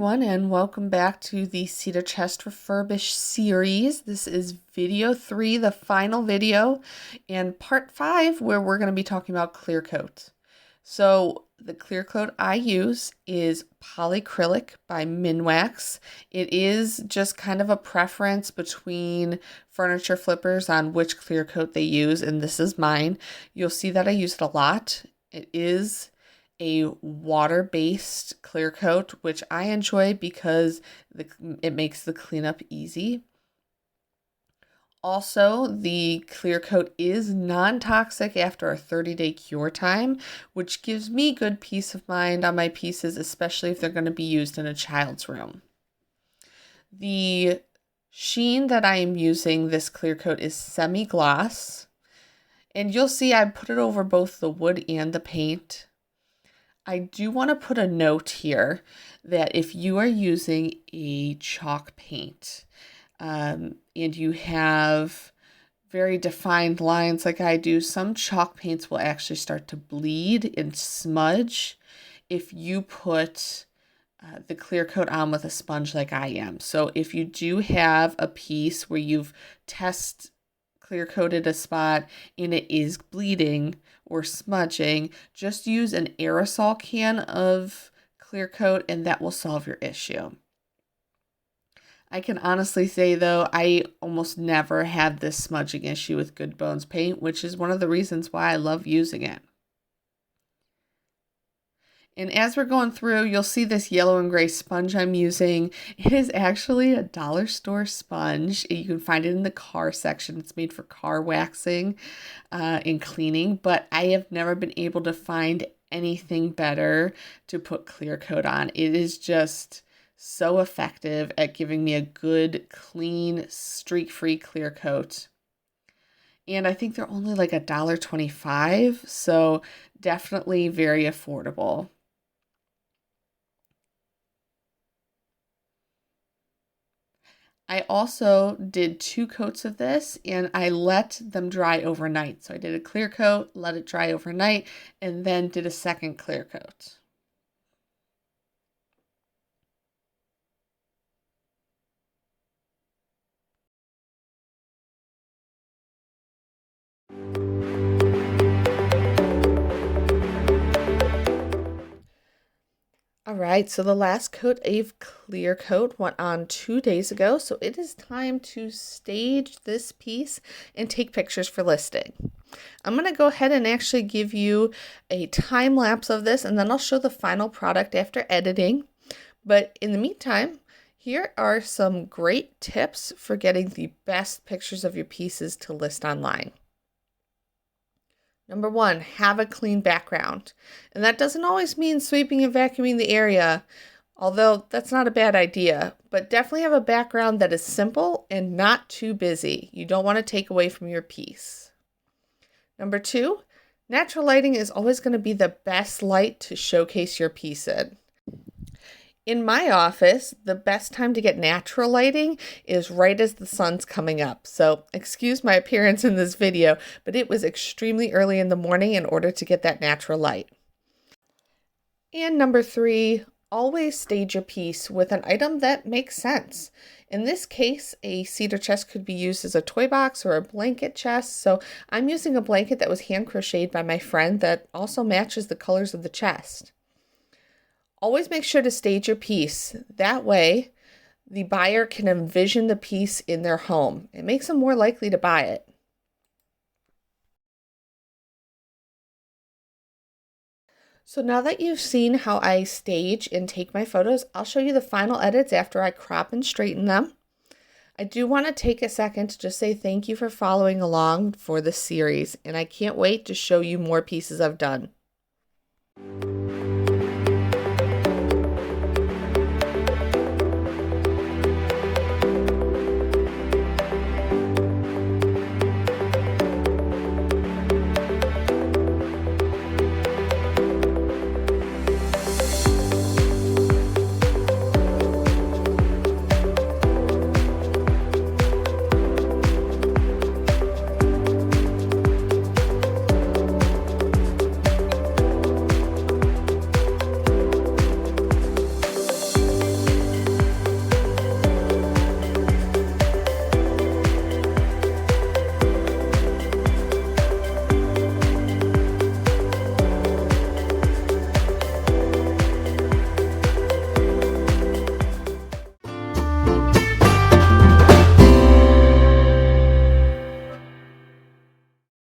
everyone, and welcome back to the Cedar Chest Refurbish series. This is video 3, the final video, and part 5, where we're going to be talking about clear coat. So the clear coat I use is Polycrylic by Minwax. It is just kind of a preference between furniture flippers on which clear coat they use, and this is mine. You'll see that I use it a lot. It is a water-based clear coat, which I enjoy because it makes the cleanup easy. Also, the clear coat is non-toxic after a 30-day cure time, which gives me good peace of mind on my pieces, especially if they're going to be used in a child's room. The sheen that I am using this clear coat is semi-gloss, and you'll see I put it over both the wood and the paint. I do want to put a note here that if you are using a chalk paint and you have very defined lines like I do, some chalk paints will actually start to bleed and smudge if you put the clear coat on with a sponge like I am. So if you do have a piece where you've clear coated a spot and it is bleeding or smudging, just use an aerosol can of clear coat and that will solve your issue. I can honestly say though, I almost never had this smudging issue with Good Bones paint, which is one of the reasons why I love using it. And as we're going through, you'll see this yellow and gray sponge I'm using. It is actually a dollar store sponge. You can find it in the car section. It's made for car waxing and cleaning, but I have never been able to find anything better to put clear coat on. It is just so effective at giving me a good, clean, streak-free clear coat. And I think they're only like $1.25, so definitely very affordable. I also did 2 coats of this and I let them dry overnight. So I did a clear coat, let it dry overnight, and then did a second clear coat. All right, so the last coat of clear coat went on 2 days ago, so it is time to stage this piece and take pictures for listing. I'm going to go ahead and actually give you a time lapse of this, and then I'll show the final product after editing. But in the meantime, here are some great tips for getting the best pictures of your pieces to list online. Number 1, have a clean background. And that doesn't always mean sweeping and vacuuming the area, although that's not a bad idea, but definitely have a background that is simple and not too busy. You don't want to take away from your piece. Number 2, natural lighting is always going to be the best light to showcase your piece in. In my office, the best time to get natural lighting is right as the sun's coming up. So excuse my appearance in this video, but it was extremely early in the morning in order to get that natural light. And number 3, always stage a piece with an item that makes sense. In this case, a cedar chest could be used as a toy box or a blanket chest. So I'm using a blanket that was hand crocheted by my friend that also matches the colors of the chest. Always make sure to stage your piece. That way, the buyer can envision the piece in their home. It makes them more likely to buy it. So now that you've seen how I stage and take my photos, I'll show you the final edits after I crop and straighten them. I do want to take a second to just say thank you for following along for this series, and I can't wait to show you more pieces I've done.